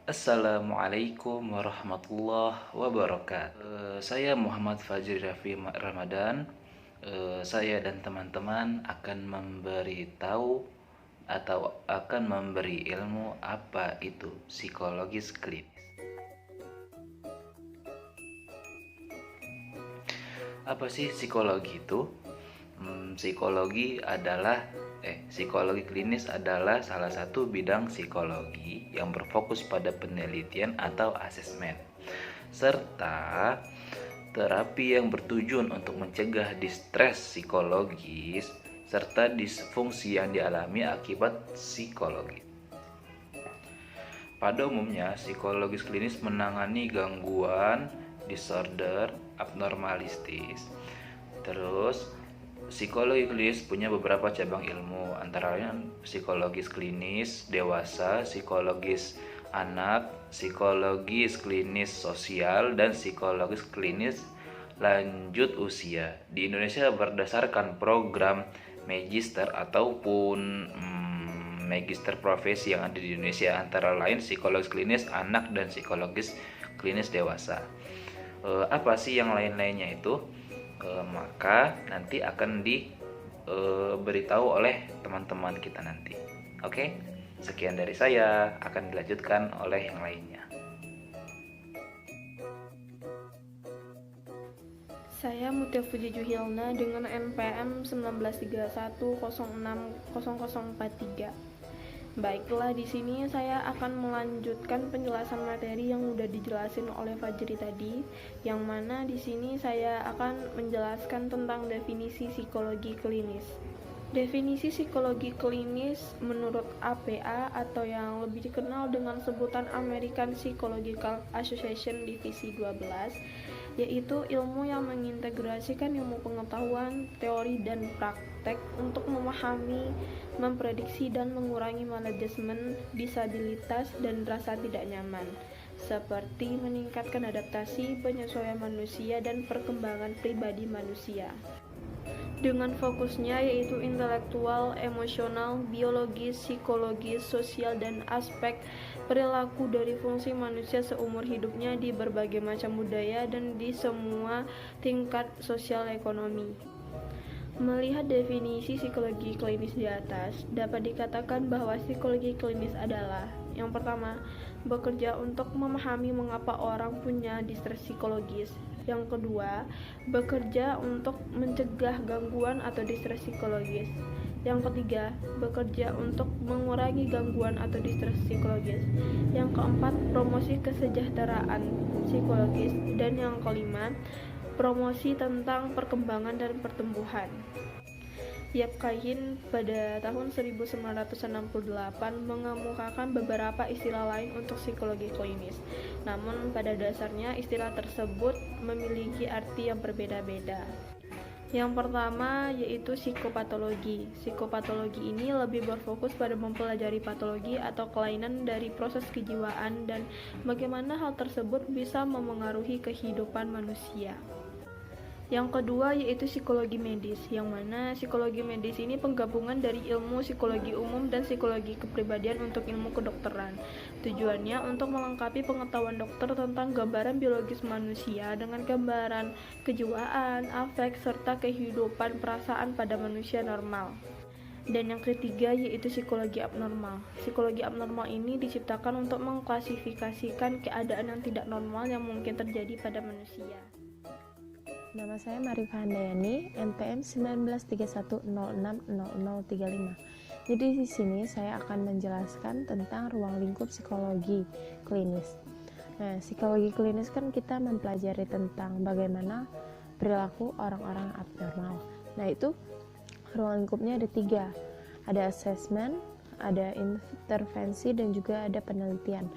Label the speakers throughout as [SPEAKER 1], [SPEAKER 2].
[SPEAKER 1] Assalamualaikum warahmatullahi wabarakatuh. Saya Muhammad Fajri Raffi Ramadan. Saya dan teman-teman akan memberitahu atau akan memberi ilmu apa itu psikologis klinis. Apa sih psikologi itu? Psikologi klinis adalah salah satu bidang psikologi yang berfokus pada penelitian atau asesmen serta terapi yang bertujuan untuk mencegah distres psikologis serta disfungsi yang dialami akibat psikologi. Pada umumnya, psikologis klinis menangani gangguan, disorder, abnormalistis. Terus, psikologi klinis punya beberapa cabang ilmu, antara lain psikologis klinis dewasa, psikologis anak, psikologis klinis sosial, dan psikologis klinis lanjut usia. Di Indonesia berdasarkan program magister ataupun magister profesi yang ada di Indonesia, antara lain psikologis klinis anak dan psikologis klinis dewasa. Apa sih yang lain-lainnya itu? Maka nanti akan diberitahu oleh teman-teman kita nanti. Oke, sekian dari saya, akan dilanjutkan oleh yang lainnya.
[SPEAKER 2] Saya Mutia Puji Juhilna dengan NPM 1931060043. Baiklah, di sini saya akan melanjutkan penjelasan materi yang sudah dijelasin oleh Fajri tadi, yang mana di sini saya akan menjelaskan tentang definisi psikologi klinis. Definisi psikologi klinis menurut APA atau yang lebih dikenal dengan sebutan American Psychological Association Divisi 12, yaitu ilmu yang mengintegrasikan ilmu pengetahuan, teori, dan praktek untuk memahami, memprediksi, dan mengurangi maladjustment, disabilitas, dan rasa tidak nyaman, seperti meningkatkan adaptasi, penyesuaian manusia, dan perkembangan pribadi manusia. Dengan fokusnya yaitu intelektual, emosional, biologis, psikologis, sosial, dan aspek perilaku dari fungsi manusia seumur hidupnya di berbagai macam budaya dan di semua tingkat sosial ekonomi. Melihat definisi psikologi klinis di atas, dapat dikatakan bahwa psikologi klinis adalah yang pertama, bekerja untuk memahami mengapa orang punya distres psikologis. Yang kedua, bekerja untuk mencegah gangguan atau distres psikologis. Yang ketiga, bekerja untuk mengurangi gangguan atau distres psikologis. Yang keempat, promosi kesejahteraan psikologis. Dan yang kelima, promosi tentang perkembangan dan pertumbuhan. Yap Kaihin pada tahun 1968 mengemukakan beberapa istilah lain untuk psikologi klinis. Namun pada dasarnya istilah tersebut memiliki arti yang berbeda-beda. Yang pertama yaitu psikopatologi. Psikopatologi ini lebih berfokus pada mempelajari patologi atau kelainan dari proses kejiwaan dan bagaimana hal tersebut bisa memengaruhi kehidupan manusia. Yang kedua yaitu psikologi medis, yang mana psikologi medis ini penggabungan dari ilmu psikologi umum dan psikologi kepribadian untuk ilmu kedokteran. Tujuannya untuk melengkapi pengetahuan dokter tentang gambaran biologis manusia dengan gambaran kejiwaan, afek, serta kehidupan perasaan pada manusia normal. Dan yang ketiga yaitu psikologi abnormal. Psikologi abnormal ini diciptakan untuk mengklasifikasikan keadaan yang tidak normal yang mungkin terjadi pada manusia.
[SPEAKER 3] Nama saya Marifa Handayani, NPM 1931060035. Jadi di sini saya akan menjelaskan tentang ruang lingkup psikologi klinis. Nah, psikologi klinis kan kita mempelajari tentang bagaimana perilaku orang-orang abnormal. Nah, itu ruang lingkupnya ada 3. Ada assessment, ada intervensi, dan juga ada penelitian.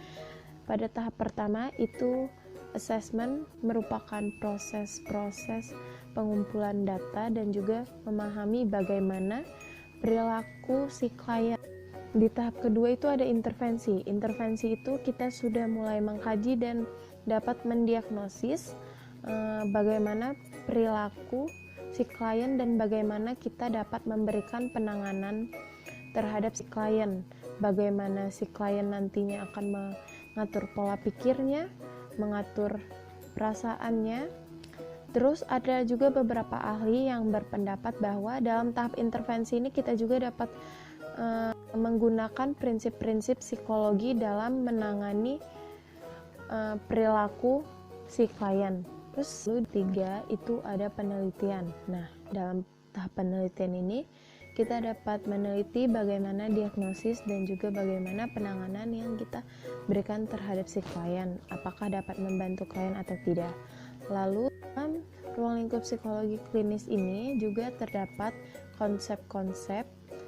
[SPEAKER 3] Pada tahap pertama itu assessment merupakan proses-proses pengumpulan data dan juga memahami bagaimana perilaku si klien. Di tahap kedua itu ada intervensi. Intervensi itu kita sudah mulai mengkaji dan dapat mendiagnosis bagaimana perilaku si klien dan bagaimana kita dapat memberikan penanganan terhadap si klien. Bagaimana si klien nantinya akan mengatur pola pikirnya, mengatur perasaannya. Terus ada juga beberapa ahli yang berpendapat bahwa dalam tahap intervensi ini kita juga dapat menggunakan prinsip-prinsip psikologi dalam menangani perilaku si klien. Terus tiga itu ada penelitian. Nah, dalam tahap penelitian ini kita dapat meneliti bagaimana diagnosis dan juga bagaimana penanganan yang kita berikan terhadap si klien, apakah dapat membantu klien atau tidak. Lalu dalam ruang lingkup psikologi klinis ini juga terdapat konsep-konsep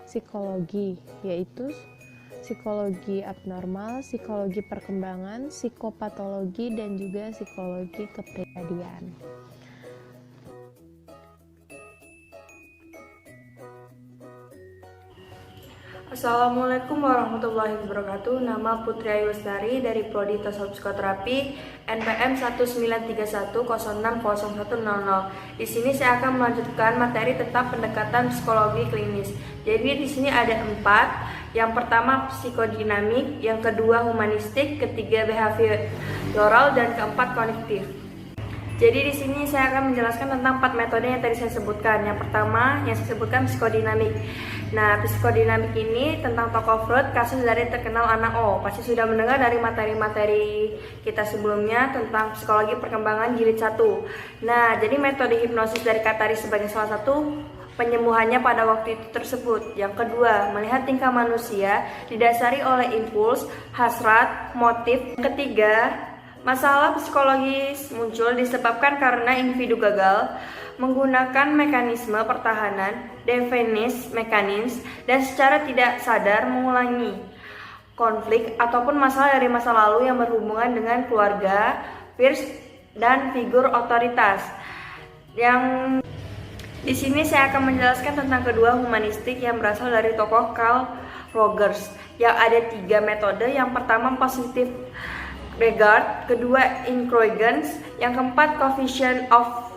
[SPEAKER 3] psikologi, yaitu psikologi abnormal, psikologi perkembangan, psikopatologi, dan juga psikologi kepribadian.
[SPEAKER 4] Assalamualaikum warahmatullahi wabarakatuh. Nama Putri Ayu Lestari dari Prodi Tasawuf Psikoterapi NPM 19310600100. Di sini saya akan melanjutkan materi tentang pendekatan psikologi klinis. Jadi di sini ada 4. Yang pertama psikodinamik, yang kedua humanistik, ketiga behavioral, dan keempat kognitif. Jadi di sini saya akan menjelaskan tentang 4 metode yang tadi saya sebutkan. Yang pertama yang saya sebutkan psikodinamik. Nah, psikodinamik ini tentang tokoh Freud, kasus dari terkenal anak O. Pasti sudah mendengar dari materi-materi kita sebelumnya tentang psikologi perkembangan jilid 1. Nah, jadi metode hipnosis dari Katari sebagai salah satu penyembuhannya pada waktu itu tersebut. Yang kedua, melihat tingkah manusia didasari oleh impuls, hasrat, motif. Ketiga, masalah psikologis muncul disebabkan karena individu gagal menggunakan mekanisme pertahanan, defense mechanism, dan secara tidak sadar mengulangi konflik ataupun masalah dari masa lalu yang berhubungan dengan keluarga, peers, dan figur otoritas. Yang di sini saya akan menjelaskan tentang kedua humanistik yang berasal dari tokoh Carl Rogers. Yang ada 3 metode. Yang pertama positif regard, kedua incongruence, yang keempat coefficient of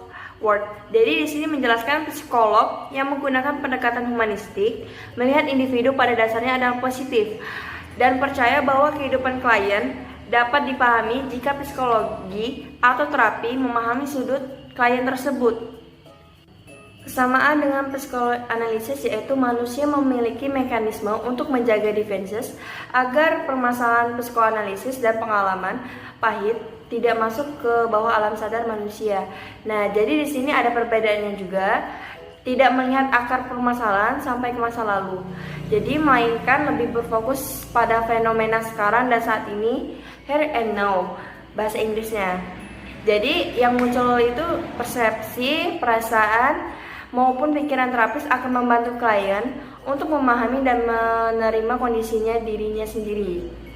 [SPEAKER 4] worth. Jadi di sini menjelaskan psikolog yang menggunakan pendekatan humanistik melihat individu pada dasarnya adalah positif dan percaya bahwa kehidupan klien dapat dipahami jika psikologi atau terapi memahami sudut klien tersebut. Kesamaan dengan psikoanalisis yaitu manusia memiliki mekanisme untuk menjaga defenses agar permasalahan psikoanalisis dan pengalaman pahit tidak masuk ke bawah alam sadar manusia. Nah, jadi di sini ada perbedaannya juga, tidak melihat akar permasalahan sampai ke masa lalu. Jadi melainkan lebih berfokus pada fenomena sekarang dan saat ini, here and now, bahasa Inggrisnya. Jadi yang muncul itu persepsi, perasaan, maupun pikiran terapis akan membantu klien untuk memahami dan menerima kondisinya dirinya sendiri.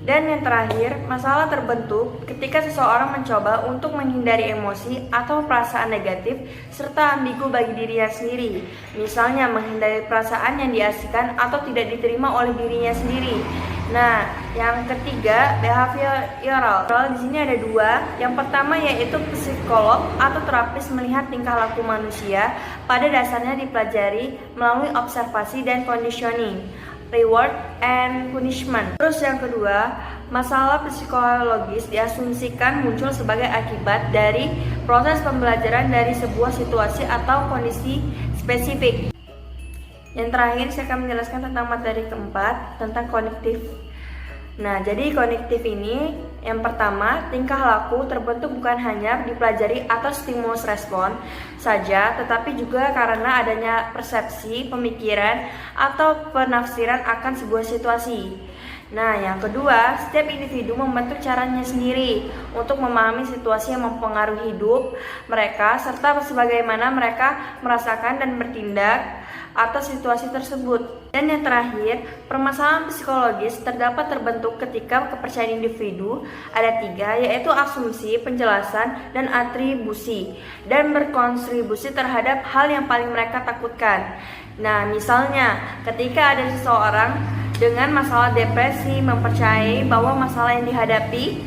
[SPEAKER 4] Dan yang terakhir, masalah terbentuk ketika seseorang mencoba untuk menghindari emosi atau perasaan negatif serta ambigu bagi dirinya sendiri. Misalnya menghindari perasaan yang diasingkan atau tidak diterima oleh dirinya sendiri. Nah, yang ketiga, behavioral. Di sini ada 2. Yang pertama yaitu psikolog atau terapis melihat tingkah laku manusia pada dasarnya dipelajari melalui observasi dan conditioning, reward and punishment. Terus yang kedua, masalah psikologis diasumsikan muncul sebagai akibat dari proses pembelajaran dari sebuah situasi atau kondisi spesifik. Yang terakhir saya akan menjelaskan tentang materi keempat, tentang kognitif. Nah, jadi kognitif ini yang pertama, tingkah laku terbentuk bukan hanya dipelajari atau stimulus respon saja, tetapi juga karena adanya persepsi, pemikiran, atau penafsiran akan sebuah situasi. Nah, yang kedua, setiap individu membentuk caranya sendiri untuk memahami situasi yang mempengaruhi hidup mereka serta sebagaimana mereka merasakan dan bertindak atas situasi tersebut. Dan yang terakhir, permasalahan psikologis terbentuk ketika kepercayaan individu ada 3, yaitu asumsi, penjelasan, dan atribusi, dan berkontribusi terhadap hal yang paling mereka takutkan. Nah, misalnya ketika ada seseorang dengan masalah depresi mempercayai bahwa masalah yang dihadapi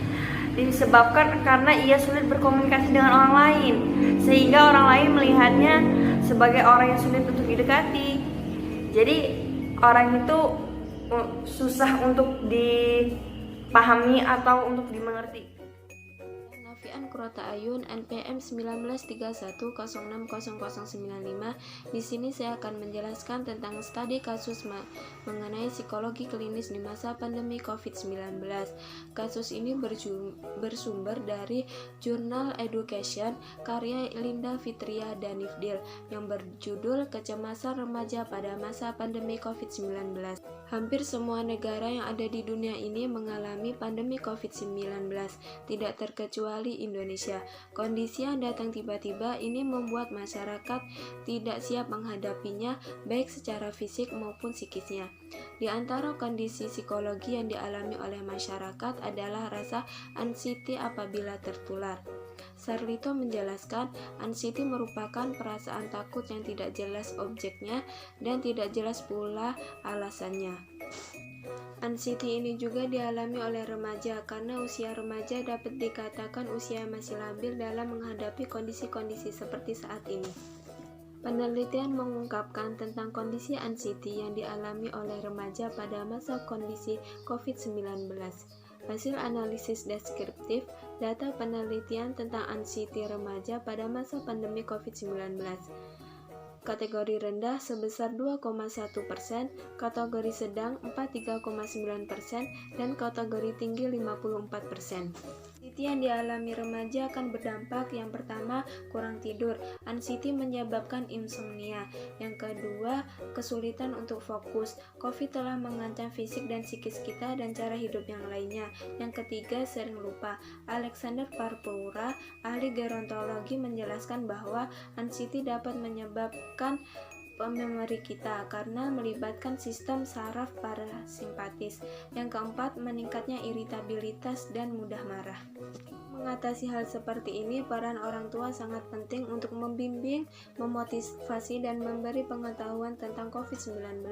[SPEAKER 4] disebabkan karena ia sulit berkomunikasi dengan orang lain, sehingga orang lain melihatnya sebagai orang yang sulit untuk didekati. Jadi orang itu susah untuk dipahami atau untuk dimengerti.
[SPEAKER 5] Novian Kurota Ayun, NPM 1931060095. Di sini saya akan menjelaskan tentang studi kasus mengenai psikologi klinis di masa pandemi COVID-19. Kasus ini bersumber dari Jurnal Education karya Linda Fitria Danifdil yang berjudul Kecemasan Remaja pada Masa Pandemi COVID-19. Hampir semua negara yang ada di dunia ini mengalami pandemi COVID-19, tidak terkecuali Indonesia. Kondisi yang datang tiba-tiba ini membuat masyarakat tidak siap menghadapinya, baik secara fisik maupun psikisnya. Di antara kondisi psikologi yang dialami oleh masyarakat adalah rasa anxiety apabila tertular. Sarlito menjelaskan, anxiety merupakan perasaan takut yang tidak jelas objeknya dan tidak jelas pula alasannya. Anxiety ini juga dialami oleh remaja karena usia remaja dapat dikatakan usia yang masih labil dalam menghadapi kondisi-kondisi seperti saat ini. Penelitian mengungkapkan tentang kondisi anxiety yang dialami oleh remaja pada masa kondisi COVID-19. Hasil analisis deskriptif data penelitian tentang anxiety remaja pada masa pandemi COVID-19. Kategori rendah sebesar 2,1%, kategori sedang 43,9%, dan kategori tinggi 54%. Anxiety yang dialami remaja akan berdampak yang pertama, kurang tidur. Anxiety menyebabkan insomnia. Yang kedua, kesulitan untuk fokus. COVID telah mengancam fisik dan psikis kita dan cara hidup yang lainnya. Yang ketiga, sering lupa. Alexander Parpoura, ahli gerontologi, menjelaskan bahwa anxiety dapat menyebabkan memori kita karena melibatkan sistem saraf parasimpatis. Yang keempat, meningkatnya iritabilitas dan mudah marah. Mengatasi hal seperti ini, peran orang tua sangat penting untuk membimbing, memotivasi, dan memberi pengetahuan tentang COVID-19.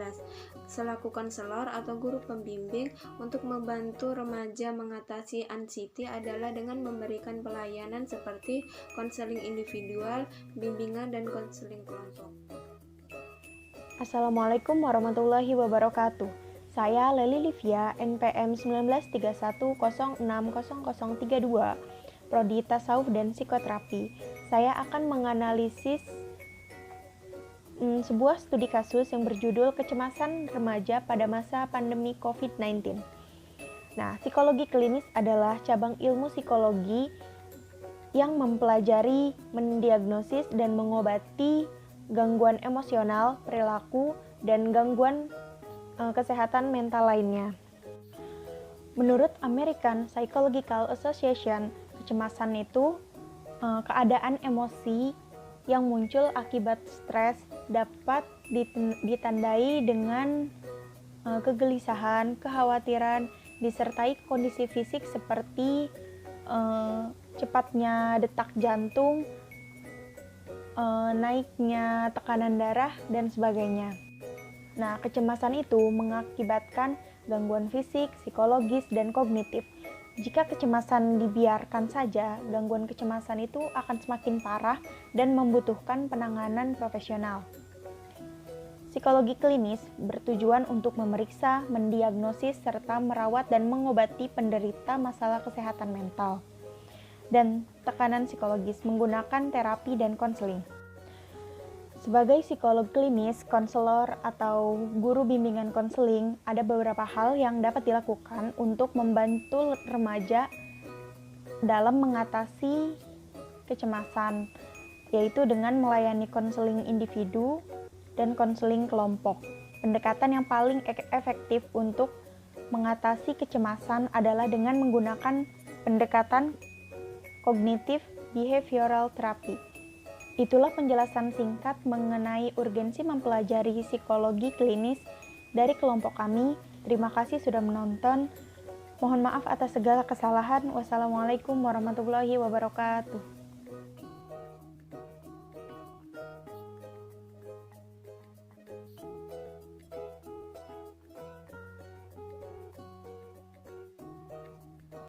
[SPEAKER 5] Selaku konselor atau guru pembimbing untuk membantu remaja mengatasi anxiety adalah dengan memberikan pelayanan seperti konseling individual, bimbingan, dan konseling kelompok.
[SPEAKER 6] Assalamualaikum warahmatullahi wabarakatuh. Saya Leli Livia, NPM 1931060032, Prodi Tasawuf dan Psikoterapi. Saya akan menganalisis sebuah studi kasus yang berjudul Kecemasan Remaja pada Masa Pandemi COVID-19. Nah, psikologi klinis adalah cabang ilmu psikologi yang mempelajari, mendiagnosis, dan mengobati gangguan emosional, perilaku, dan gangguan kesehatan mental lainnya. Menurut American Psychological Association, kecemasan itu keadaan emosi yang muncul akibat stres, dapat ditandai dengan kegelisahan, kekhawatiran, disertai kondisi fisik seperti cepatnya detak jantung, naiknya tekanan darah, dan sebagainya. Nah, kecemasan itu mengakibatkan gangguan fisik, psikologis, dan kognitif. Jika kecemasan dibiarkan saja, gangguan kecemasan itu akan semakin parah dan membutuhkan penanganan profesional. Psikologi klinis bertujuan untuk memeriksa, mendiagnosis, serta merawat dan mengobati penderita masalah kesehatan mental dan tekanan psikologis menggunakan terapi dan konseling. Sebagai psikolog klinis, konselor, atau guru bimbingan konseling, ada beberapa hal yang dapat dilakukan untuk membantu remaja dalam mengatasi kecemasan, yaitu dengan melayani konseling individu dan konseling kelompok. Pendekatan yang paling efektif untuk mengatasi kecemasan adalah dengan menggunakan pendekatan kognitif behavioral therapy. Itulah penjelasan singkat mengenai urgensi mempelajari psikologi klinis dari kelompok kami. Terima kasih sudah menonton. Mohon maaf atas segala kesalahan. Wassalamualaikum warahmatullahi wabarakatuh.